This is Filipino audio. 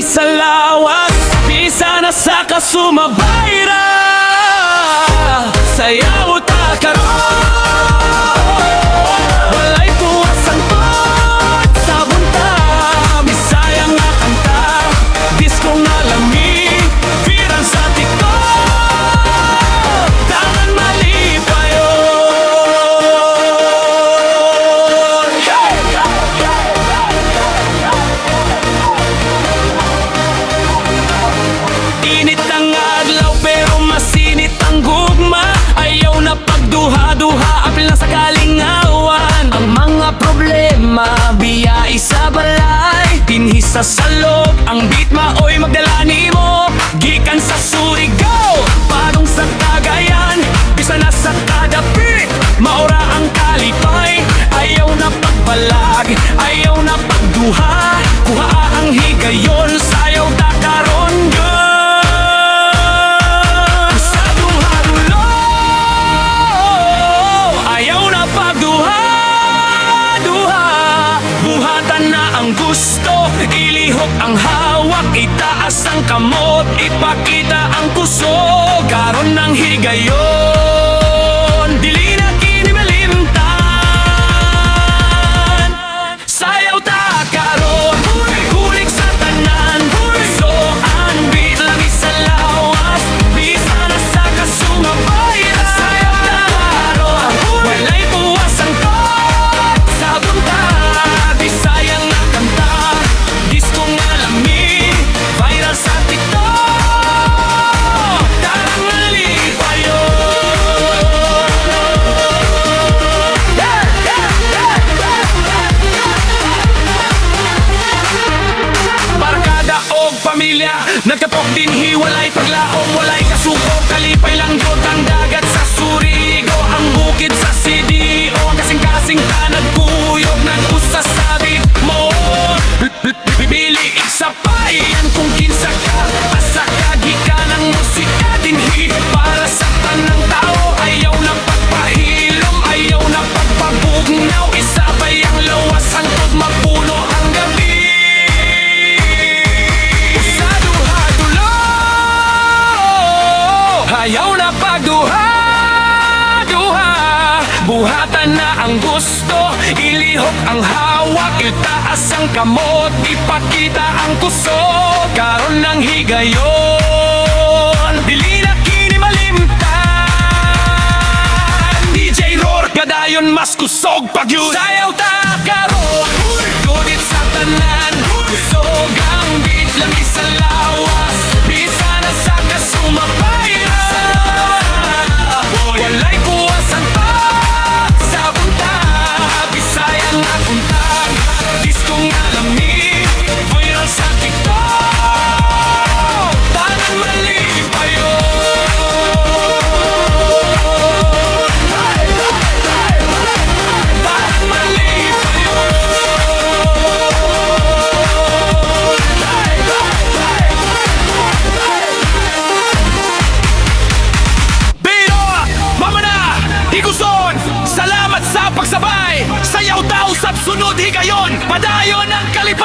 sa lawas, bisa na sa kasumabayra. Sayaw ta karon, walay puwasan pot sa bunta. Bisaya nga kanta, disco nga lami, viral sa TikTok, tangan malipayon. Init ang adlaw pero masinit ang gugma. Ayaw na pagduha-duha, apil na sa kalingawan. Ang mga problema, biya isa balay, dinhi sa salop, ang beat maoy magdala nimo. Gikan sa Surigao, padong sa Cagayan, bisa na sa kada beat, maura ang kalipay. Ayaw na pagbalag, ayaw na pagduha, kuha ang higayon, sayaw ta karon girl. Gusto, ilihok ang hawak, itaas ang kamot, ipakita ang kusog, karon ng higayon, dili na kini malimtan. Sayaw ta karon, kulik sa tanan, so ang beat lami sa lawas, bisa na sa kasumabayra. Sayaw ta karon, walay puwasan to sa bunta. Bisaya nga kanta, disco nga lami, viral sa TikTok, tarang malipayon. Barkada og pamilya, nagkatok din hiwalay, paglaom walay kasukog, kalipay lang yun ang dagat sa Surigao, ang bukid sa CDO, kasing-kasing ta nagkuyog, nag-usa sa beat mo. Bibili sa payan kung kinsa ka, asa kagika ng musika dinhi para sa tanang tao. Ayaw na pagpahilom, ayaw na pagpabugnaw, isabay ang lawas hangtod mapuno ang gabi. Sa duha-dulo, ayaw na pagduha-duha, buhatan na ang gusto, ilihok ang hawak, itaas ang kamot, ipakita ang kusog, karon ng higayon, dili na kini malimtan. DJ Roar, gadayon mas kusog pag yun. Sayaw ta karon, gudit sa tanan, kusog ang beat lami sa lawas, bisa na sa kasumabayra. Walay puwasan pa sa bunta, Bisaya nga kuntag, disco nga lami, viral sa TikTok, tanang malipayon. Tanang malipayon. Bino, mama na, higuson, salamat sa pagsabay, sayaw tao sa sunod higayon, padayon ang kalipay.